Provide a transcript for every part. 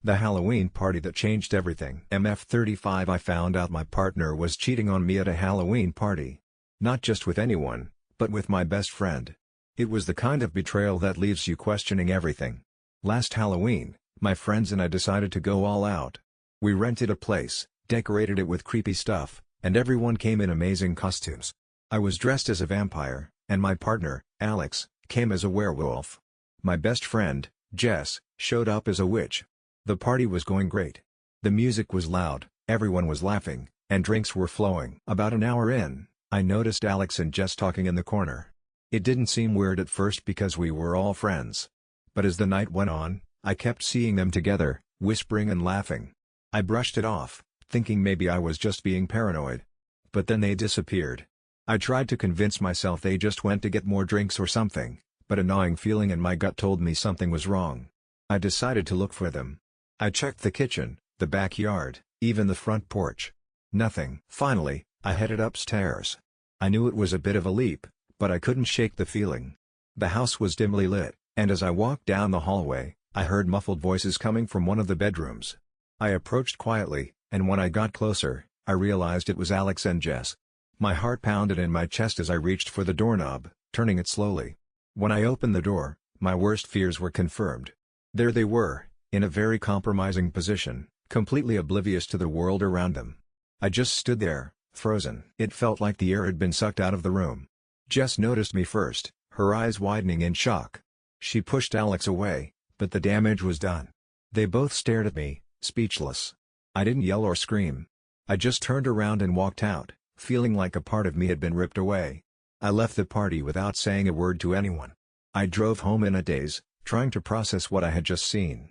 The Halloween party that changed everything. MF35 I found out my partner was cheating on me at a Halloween party. Not just with anyone, but with my best friend. It was the kind of betrayal that leaves you questioning everything. Last Halloween, my friends and I decided to go all out. We rented a place, decorated it with creepy stuff, and everyone came in amazing costumes. I was dressed as a vampire, and my partner, Alex, came as a werewolf. My best friend, Jess, showed up as a witch. The party was going great. The music was loud, everyone was laughing, and drinks were flowing. About an hour in, I noticed Alex and Jess talking in the corner. It didn't seem weird at first because we were all friends. But as the night went on, I kept seeing them together, whispering and laughing. I brushed it off, thinking maybe I was just being paranoid. But then they disappeared. I tried to convince myself they just went to get more drinks or something, but a gnawing feeling in my gut told me something was wrong. I decided to look for them. I checked the kitchen, the backyard, even the front porch. Nothing. Finally, I headed upstairs. I knew it was a bit of a leap, but I couldn't shake the feeling. The house was dimly lit, and as I walked down the hallway, I heard muffled voices coming from one of the bedrooms. I approached quietly, and when I got closer, I realized it was Alex and Jess. My heart pounded in my chest as I reached for the doorknob, turning it slowly. When I opened the door, my worst fears were confirmed. There they were, in a very compromising position, completely oblivious to the world around them. I just stood there, frozen. It felt like the air had been sucked out of the room. Jess noticed me first, her eyes widening in shock. She pushed Alex away, but the damage was done. They both stared at me, speechless. I didn't yell or scream. I just turned around and walked out, feeling like a part of me had been ripped away. I left the party without saying a word to anyone. I drove home in a daze, trying to process what I had just seen.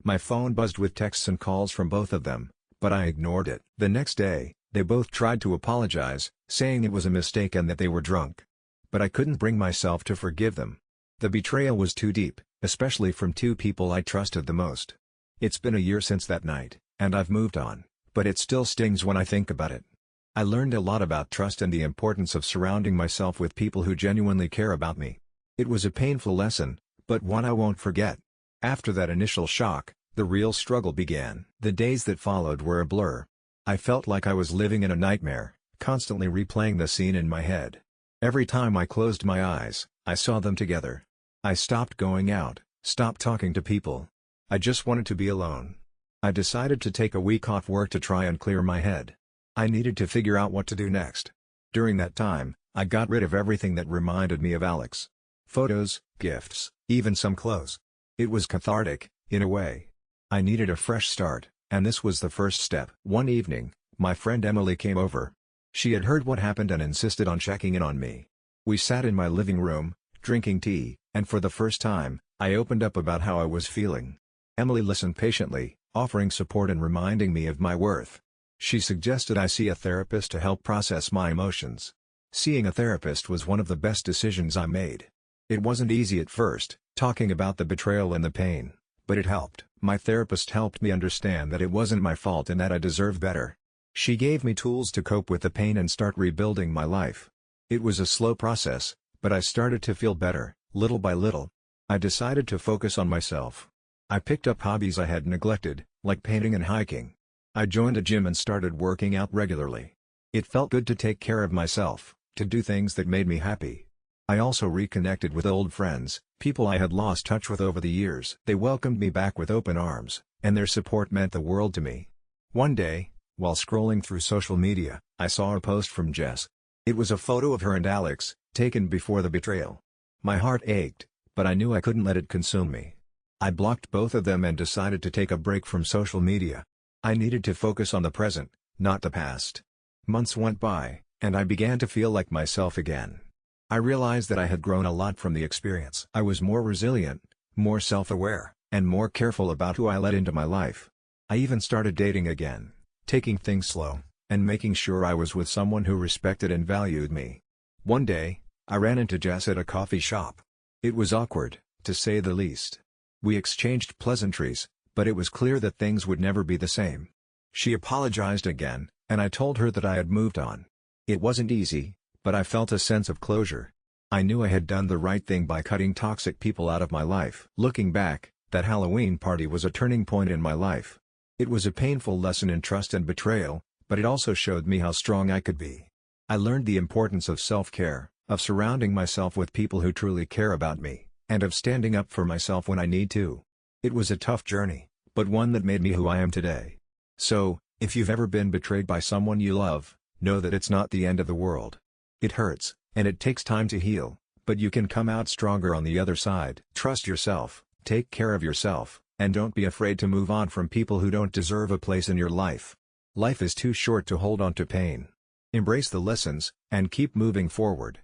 My phone buzzed with texts and calls from both of them, but I ignored it. The next day, they both tried to apologize, saying it was a mistake and that they were drunk. But I couldn't bring myself to forgive them. The betrayal was too deep, especially from two people I trusted the most. It's been a year since that night, and I've moved on, but it still stings when I think about it. I learned a lot about trust and the importance of surrounding myself with people who genuinely care about me. It was a painful lesson, but one I won't forget. After that initial shock, the real struggle began. The days that followed were a blur. I felt like I was living in a nightmare, constantly replaying the scene in my head. Every time I closed my eyes, I saw them together. I stopped going out, stopped talking to people. I just wanted to be alone. I decided to take a week off work to try and clear my head. I needed to figure out what to do next. During that time, I got rid of everything that reminded me of Alex. Photos, gifts, even some clothes. It was cathartic, in a way. I needed a fresh start, and this was the first step. One evening, my friend Emily came over. She had heard what happened and insisted on checking in on me. We sat in my living room, drinking tea, and for the first time, I opened up about how I was feeling. Emily listened patiently, offering support and reminding me of my worth. She suggested I see a therapist to help process my emotions. Seeing a therapist was one of the best decisions I made. It wasn't easy at first, talking about the betrayal and the pain, but it helped. My therapist helped me understand that it wasn't my fault and that I deserved better. She gave me tools to cope with the pain and start rebuilding my life. It was a slow process, but I started to feel better, little by little. I decided to focus on myself. I picked up hobbies I had neglected, like painting and hiking. I joined a gym and started working out regularly. It felt good to take care of myself, to do things that made me happy. I also reconnected with old friends, people I had lost touch with over the years. They welcomed me back with open arms, and their support meant the world to me. One day, while scrolling through social media, I saw a post from Jess. It was a photo of her and Alex, taken before the betrayal. My heart ached, but I knew I couldn't let it consume me. I blocked both of them and decided to take a break from social media. I needed to focus on the present, not the past. Months went by, and I began to feel like myself again. I realized that I had grown a lot from the experience. I was more resilient, more self-aware, and more careful about who I let into my life. I even started dating again, taking things slow, and making sure I was with someone who respected and valued me. One day, I ran into Jess at a coffee shop. It was awkward, to say the least. We exchanged pleasantries, but it was clear that things would never be the same. She apologized again, and I told her that I had moved on. It wasn't easy, but I felt a sense of closure. I knew I had done the right thing by cutting toxic people out of my life. Looking back, That Halloween party was a turning point in my life. It was a painful lesson in trust and betrayal, but it also showed me how strong I could be. I learned the importance of self-care, of surrounding myself with people who truly care about me, and of standing up for myself when I need to. It was a tough journey, but one that made me who I am today. So, if you've ever been betrayed by someone you love, know that it's not the end of the world. It hurts, and it takes time to heal, but you can come out stronger on the other side. Trust yourself, take care of yourself, and don't be afraid to move on from people who don't deserve a place in your life. Life is too short to hold on to pain. Embrace the lessons, and keep moving forward.